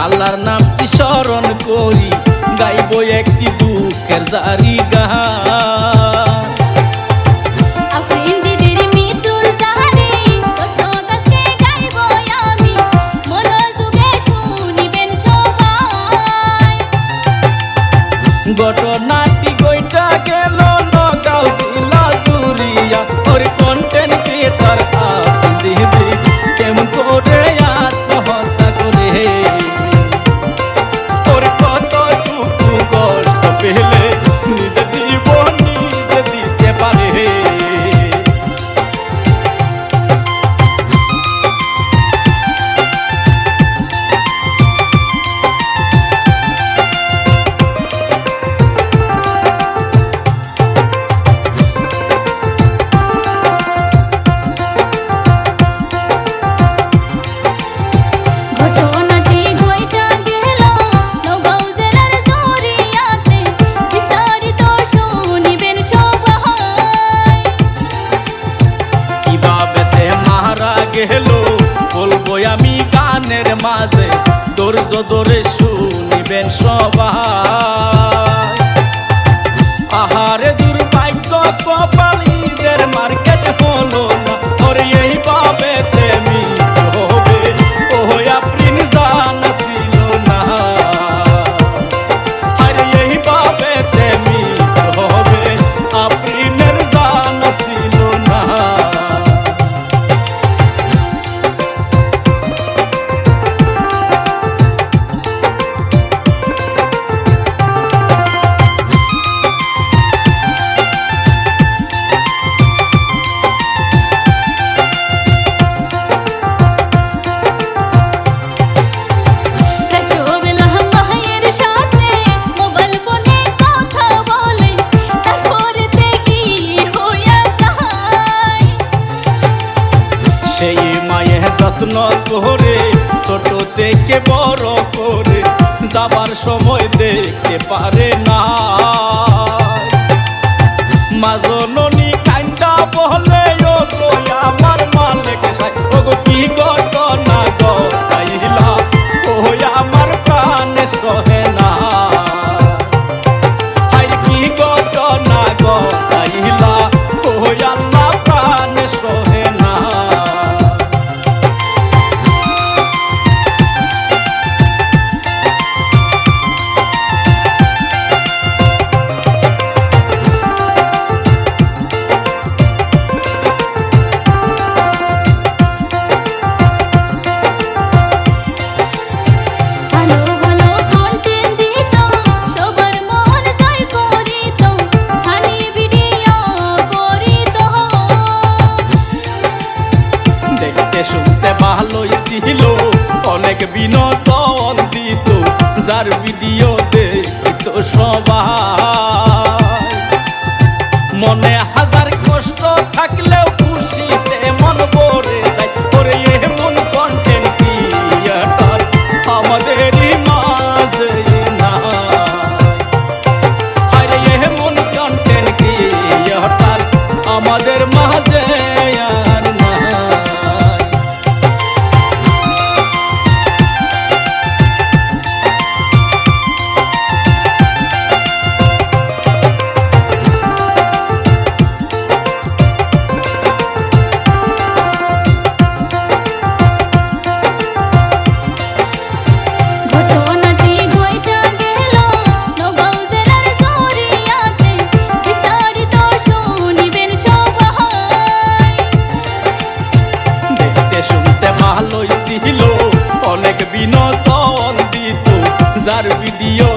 আল্লাহর নামটি স্মরণ করি, গাইব একটি দুঃখের জারি গান। ঘটনাটি গইটা গেল নগাঁও জেলা জুড়িয়া, ওর কন্টেন্ট ক্রিয়েটর দিদি কেমন করে আত্মহত্যা করে, ওর কতটুকু কষ্ট পেলে নিজে জীবন নিজে দিতে পারে। বলবো আমি গানের মাঝে, ধৈর্য ধরে শুনিবেন সবাই। আহারে দুর্ভাগ্য কপাল, ঈদের মার্কেট হলো না, ওরে এইভাবে তেমি হবে। ও আফরিন জানা ছিল না, আরে এইভাবে তেমি হবে, আফরিনের জানা ছিল না। সেই মায়ের যত্ন করে ছোট থেকে বড় করে, যাবার সময় দেখতে পারে না। মা জননী কান্দা বলে, ও গো আমার মালিক সাই, ও গো কি ঘটনা ঘটাইলা, ও আমার প্রাণে সহে না। হায় কি ঘটনা ঘটাইলা, ও আল্লাহ প্রাণে সহে না। শুনতে ভালোই ছিল, অনেক বিনোদন দিত, যার ভিডিও দেখত সবাই। মনে হাজার কষ্ট থাকলেও খুশিতে মন ভরে যায়, ওরে এমন কন্টেন্ট ক্রিয়েটর আমাদেরই মাঝে না। আরে এমন কন্টেন্ট ক্রিয়েটর আমাদের মাঝে আর না। ভালোই ছিল, অনেক বিনোদন দিত, যার ভিডিও